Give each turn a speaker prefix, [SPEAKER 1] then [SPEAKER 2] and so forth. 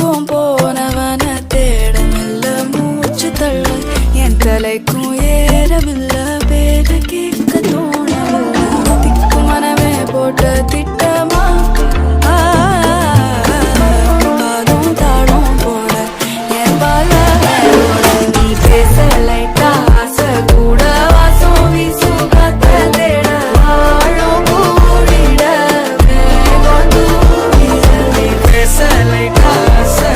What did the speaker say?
[SPEAKER 1] பக்கம் போனவன தேடமில்ல மூச்சு தள்ள என் தலைக்கும் ஏறவில்ல பேர கேட்க தோணவில்ல திக்கு மனமே போட்ட திட்டமா பாடும் தாடும் போட என் பால நீ பேச லைட்டா ஆசை கூட வாசம் வீசும் காத்த தேட ஆழம் கூடிட வேகம் தூரிட நீ பேச லைட்டா ஆசை